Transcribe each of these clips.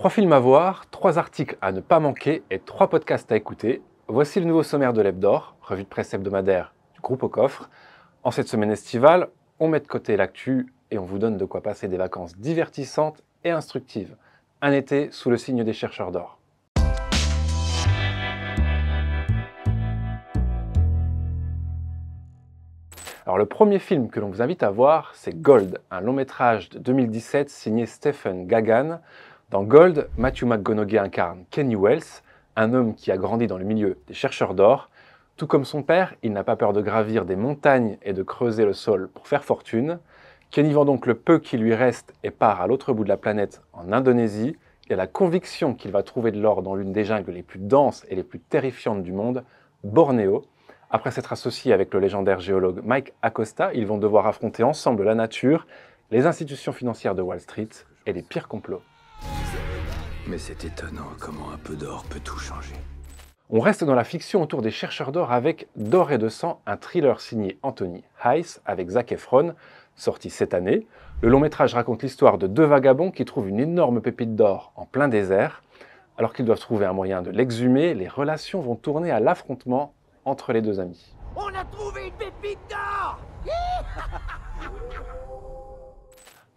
3 films à voir, 3 articles à ne pas manquer et 3 podcasts à écouter. Voici le nouveau sommaire de l'Hebdor, revue de presse hebdomadaire du groupe Au Coffre. En cette semaine estivale, on met de côté l'actu et on vous donne de quoi passer des vacances divertissantes et instructives. Un été sous le signe des chercheurs d'or. Alors le premier film que l'on vous invite à voir, c'est Gold, un long métrage de 2017 signé Stephen Gaghan. Dans Gold, Matthew McConaughey incarne Kenny Wells, un homme qui a grandi dans le milieu des chercheurs d'or. Tout comme son père, il n'a pas peur de gravir des montagnes et de creuser le sol pour faire fortune. Kenny vend donc le peu qui lui reste et part à l'autre bout de la planète, en Indonésie. Il a la conviction qu'il va trouver de l'or dans l'une des jungles les plus denses et les plus terrifiantes du monde, Bornéo. Après s'être associé avec le légendaire géologue Mike Acosta, ils vont devoir affronter ensemble la nature, les institutions financières de Wall Street et les pires complots. Mais c'est étonnant comment un peu d'or peut tout changer. On reste dans la fiction autour des chercheurs d'or avec D'or et de sang, un thriller signé Anthony Hayes avec Zac Efron, sorti cette année. Le long métrage raconte l'histoire de 2 vagabonds qui trouvent une énorme pépite d'or en plein désert. Alors qu'ils doivent trouver un moyen de l'exhumer, les relations vont tourner à l'affrontement entre les 2 amis. On a trouvé une pépite d'or!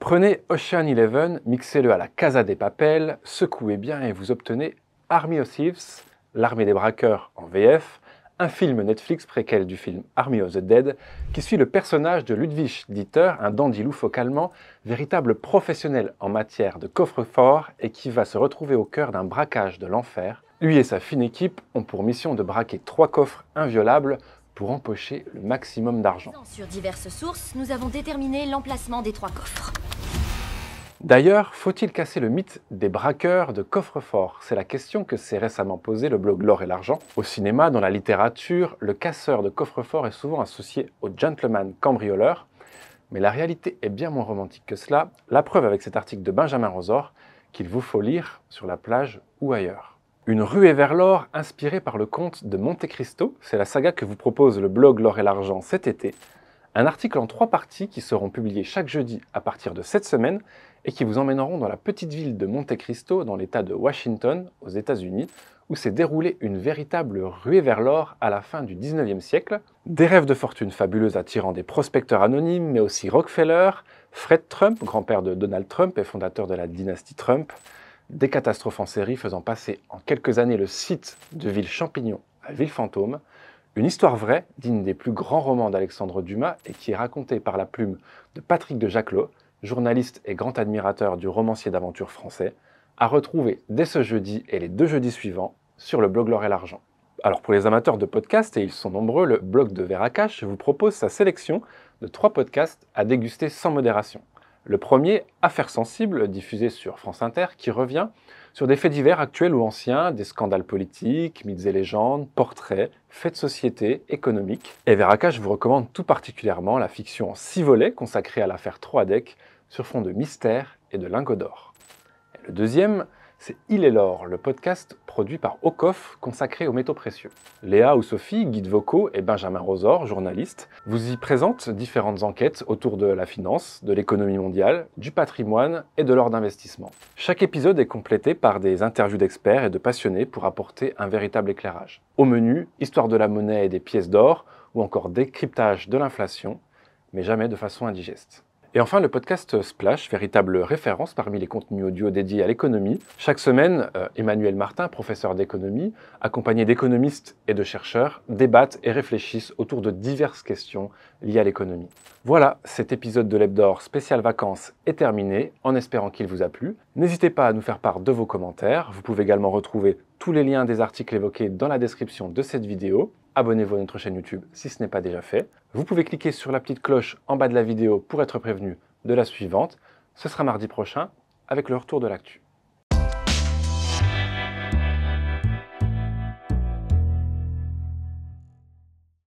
Prenez Ocean Eleven, mixez-le à la Casa de Papel, secouez bien et vous obtenez Army of Thieves, l'armée des braqueurs en VF, un film Netflix préquel du film Army of the Dead, qui suit le personnage de Ludwig Dieter, un dandy loufoque allemand, véritable professionnel en matière de coffre-fort et qui va se retrouver au cœur d'un braquage de l'enfer. Lui et sa fine équipe ont pour mission de braquer 3 coffres inviolables pour empocher le maximum d'argent. Sur diverses sources, nous avons déterminé l'emplacement des 3 coffres. D'ailleurs, faut-il casser le mythe des braqueurs de coffre-fort? C'est la question que s'est récemment posée le blog L'Or et l'Argent. Au cinéma, dans la littérature, le casseur de coffre-fort est souvent associé au gentleman cambrioleur. Mais la réalité est bien moins romantique que cela. La preuve avec cet article de Benjamin Rosor qu'il vous faut lire sur la plage ou ailleurs. Une ruée vers l'or inspirée par le conte de Monte Cristo, c'est la saga que vous propose le blog L'Or et l'Argent cet été. Un article en 3 parties qui seront publiées chaque jeudi à partir de cette semaine et qui vous emmèneront dans la petite ville de Monte Cristo, dans l'État de Washington, aux États-Unis, où s'est déroulée une véritable ruée vers l'or à la fin du 19e siècle. Des rêves de fortune fabuleuses attirant des prospecteurs anonymes, mais aussi Rockefeller, Fred Trump, grand-père de Donald Trump et fondateur de la dynastie Trump, des catastrophes en série faisant passer en quelques années le site de ville champignon à ville fantôme, une histoire vraie, digne des plus grands romans d'Alexandre Dumas et qui est racontée par la plume de Patrick de Jacquelot, journaliste et grand admirateur du romancier d'aventure français, à retrouver dès ce jeudi et les 2 jeudis suivants sur le blog L'Or et l'Argent. Alors pour les amateurs de podcasts, et ils sont nombreux, le blog de Veracache vous propose sa sélection de 3 podcasts à déguster sans modération. Le premier, Affaires sensibles, diffusé sur France Inter, qui revient sur des faits divers actuels ou anciens, des scandales politiques, mythes et légendes, portraits, faits de société, économiques. Et Veracache vous recommande tout particulièrement la fiction en 6 volets consacrée à l'affaire Troadec, sur fond de mystère et de lingots d'or. Et le deuxième, c'est Il est l'or, le podcast produit par Au Coffre consacré aux métaux précieux. Léa ou Sophie, guides vocaux, et Benjamin Rosor, journaliste, vous y présentent différentes enquêtes autour de la finance, de l'économie mondiale, du patrimoine et de l'or d'investissement. Chaque épisode est complété par des interviews d'experts et de passionnés pour apporter un véritable éclairage. Au menu, histoire de la monnaie et des pièces d'or, ou encore décryptage de l'inflation, mais jamais de façon indigeste. Et enfin, le podcast Splash, véritable référence parmi les contenus audio dédiés à l'économie. Chaque semaine, Emmanuel Martin, professeur d'économie, accompagné d'économistes et de chercheurs, débattent et réfléchissent autour de diverses questions liées à l'économie. Voilà, cet épisode de l'Hebdor spécial vacances est terminé, en espérant qu'il vous a plu. N'hésitez pas à nous faire part de vos commentaires. Vous pouvez également retrouver tous les liens des articles évoqués dans la description de cette vidéo. Abonnez-vous à notre chaîne YouTube si ce n'est pas déjà fait. Vous pouvez cliquer sur la petite cloche en bas de la vidéo pour être prévenu de la suivante. Ce sera mardi prochain avec le retour de l'actu.